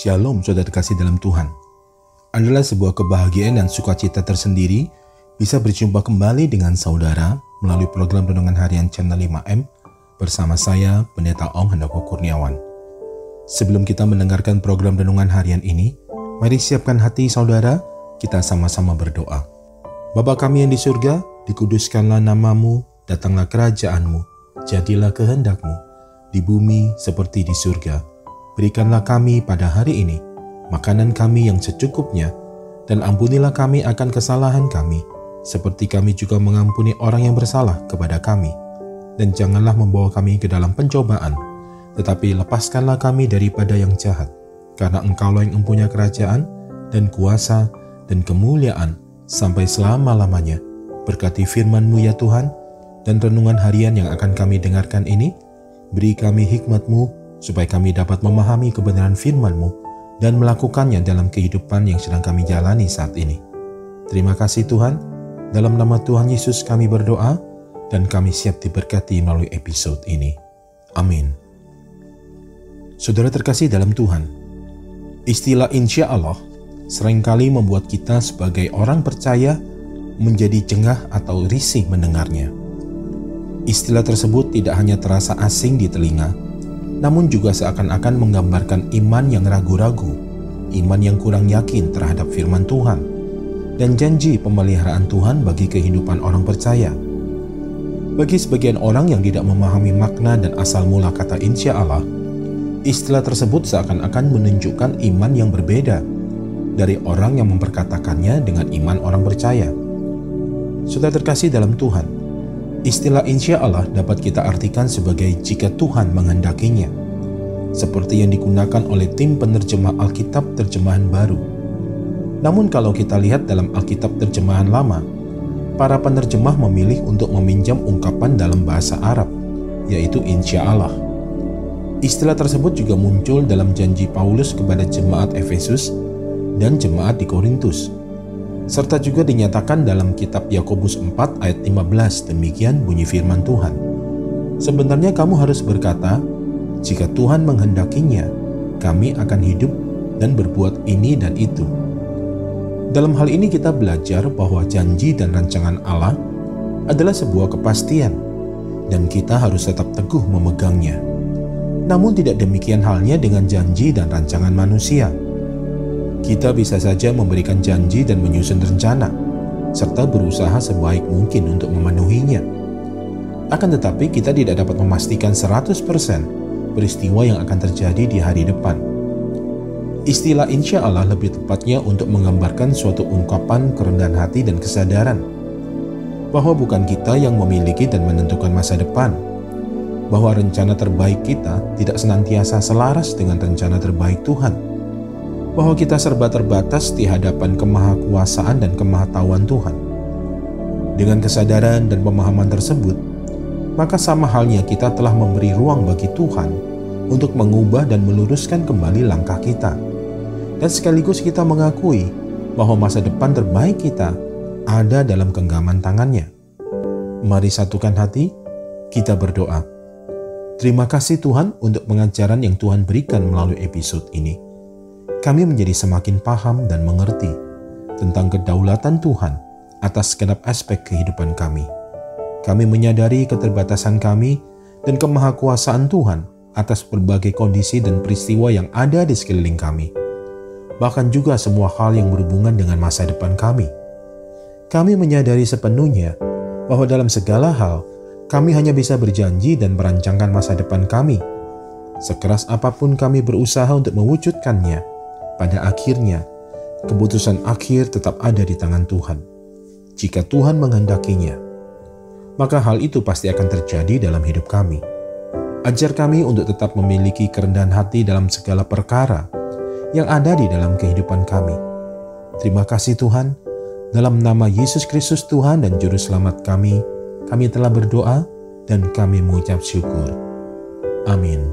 Shalom saudara terkasih dalam Tuhan. Adalah sebuah kebahagiaan dan sukacita tersendiri bisa berjumpa kembali dengan saudara melalui program Renungan Harian Channel 5M bersama saya, Pendeta Ong Handoko Kurniawan. Sebelum kita mendengarkan program Renungan Harian ini, mari siapkan hati saudara, kita sama-sama berdoa. Bapa kami yang di surga, dikuduskanlah namamu, datanglah kerajaanmu, jadilah kehendakmu, di bumi seperti di surga. Berikanlah kami pada hari ini makanan kami yang secukupnya, dan ampunilah kami akan kesalahan kami, seperti kami juga mengampuni orang yang bersalah kepada kami. Dan janganlah membawa kami ke dalam pencobaan, tetapi lepaskanlah kami daripada yang jahat, karena Engkaulah yang mempunyai kerajaan, dan kuasa, dan kemuliaan, sampai selama-lamanya. Berkati firman-Mu ya Tuhan, dan renungan harian yang akan kami dengarkan ini, beri kami hikmat-Mu, supaya kami dapat memahami kebenaran firman-Mu dan melakukannya dalam kehidupan yang sedang kami jalani saat ini. Terima kasih Tuhan, dalam nama Tuhan Yesus kami berdoa, dan kami siap diberkati melalui episode ini. Amin. Saudara terkasih dalam Tuhan, istilah insya Allah seringkali membuat kita sebagai orang percaya menjadi jengah atau risih mendengarnya. Istilah tersebut tidak hanya terasa asing di telinga, namun juga seakan-akan menggambarkan iman yang ragu-ragu, iman yang kurang yakin terhadap firman Tuhan, dan janji pemeliharaan Tuhan bagi kehidupan orang percaya. Bagi sebagian orang yang tidak memahami makna dan asal mula kata insya Allah, istilah tersebut seakan-akan menunjukkan iman yang berbeda dari orang yang memperkatakannya dengan iman orang percaya. Saudara terkasih dalam Tuhan, istilah insya Allah dapat kita artikan sebagai jika Tuhan menghendakinya, seperti yang digunakan oleh tim penerjemah Alkitab terjemahan baru. Namun kalau kita lihat dalam Alkitab terjemahan lama, para penerjemah memilih untuk meminjam ungkapan dalam bahasa Arab, yaitu insya Allah. Istilah tersebut juga muncul dalam janji Paulus kepada jemaat Efesus dan jemaat di Korintus, serta juga dinyatakan dalam kitab Yakobus 4 ayat 15, demikian bunyi firman Tuhan. Sebenarnya kamu harus berkata, jika Tuhan menghendakinya, kami akan hidup dan berbuat ini dan itu. Dalam hal ini kita belajar bahwa janji dan rancangan Allah adalah sebuah kepastian, dan kita harus tetap teguh memegangnya. Namun tidak demikian halnya dengan janji dan rancangan manusia. Kita bisa saja memberikan janji dan menyusun rencana, serta berusaha sebaik mungkin untuk memenuhinya. Akan tetapi kita tidak dapat memastikan 100% peristiwa yang akan terjadi di hari depan. Istilah insya Allah lebih tepatnya untuk menggambarkan suatu ungkapan kerendahan hati dan kesadaran bahwa bukan kita yang memiliki dan menentukan masa depan, bahwa rencana terbaik kita tidak senantiasa selaras dengan rencana terbaik Tuhan, bahwa kita serba terbatas di hadapan kemahakuasaan dan kemahatauan Tuhan. Dengan kesadaran dan pemahaman tersebut, maka sama halnya kita telah memberi ruang bagi Tuhan untuk mengubah dan meluruskan kembali langkah kita. Dan sekaligus kita mengakui bahwa masa depan terbaik kita ada dalam genggaman tangannya. Mari satukan hati, kita berdoa. Terima kasih Tuhan untuk pengajaran yang Tuhan berikan melalui episode ini. Kami menjadi semakin paham dan mengerti tentang kedaulatan Tuhan atas segenap aspek kehidupan kami. Kami menyadari keterbatasan kami dan kemahakuasaan Tuhan atas berbagai kondisi dan peristiwa yang ada di sekeliling kami, bahkan juga semua hal yang berhubungan dengan masa depan kami. Kami menyadari sepenuhnya bahwa dalam segala hal, kami hanya bisa berjanji dan merancangkan masa depan kami. Sekeras apapun kami berusaha untuk mewujudkannya, pada akhirnya, keputusan akhir tetap ada di tangan Tuhan. Jika Tuhan menghendakinya, maka hal itu pasti akan terjadi dalam hidup kami. Ajar kami untuk tetap memiliki kerendahan hati dalam segala perkara yang ada di dalam kehidupan kami. Terima kasih Tuhan, dalam nama Yesus Kristus Tuhan dan Juru Selamat kami telah berdoa dan kami mengucap syukur. Amin.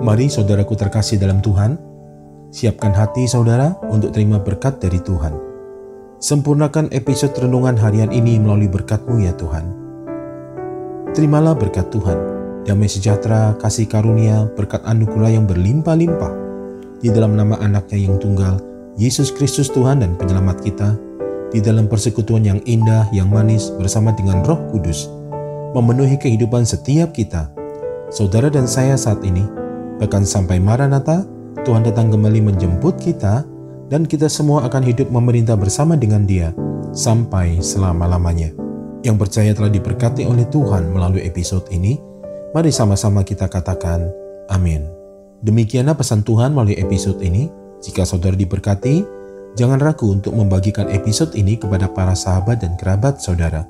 Mari saudaraku terkasih dalam Tuhan, siapkan hati saudara untuk terima berkat dari Tuhan. Sempurnakan episode renungan harian ini melalui berkat-Mu ya Tuhan. Terimalah berkat Tuhan, damai sejahtera, kasih karunia, berkat anugerah yang berlimpah-limpah di dalam nama anaknya yang tunggal, Yesus Kristus Tuhan dan Penyelamat kita, di dalam persekutuan yang indah, yang manis bersama dengan Roh Kudus, memenuhi kehidupan setiap kita, saudara dan saya saat ini, bahkan sampai Maranatha, Tuhan datang kembali menjemput kita, dan kita semua akan hidup memerintah bersama dengan Dia sampai selama-lamanya. Yang percaya telah diberkati oleh Tuhan melalui episode ini, mari sama-sama kita katakan amin. Demikianlah pesan Tuhan melalui episode ini. Jika saudara diberkati, jangan ragu untuk membagikan episode ini kepada para sahabat dan kerabat saudara.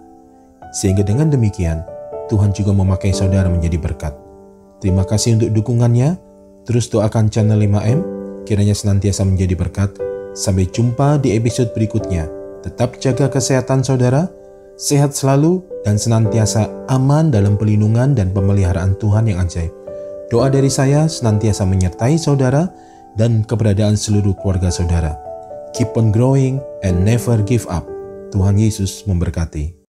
Sehingga dengan demikian, Tuhan juga memakai saudara menjadi berkat. Terima kasih untuk dukungannya. Terus doakan channel 5M, kiranya senantiasa menjadi berkat. Sampai jumpa di episode berikutnya. Tetap jaga kesehatan saudara, sehat selalu, dan senantiasa aman dalam pelindungan dan pemeliharaan Tuhan yang ajaib. Doa dari saya senantiasa menyertai saudara dan keberadaan seluruh keluarga saudara. Keep on growing and never give up. Tuhan Yesus memberkati.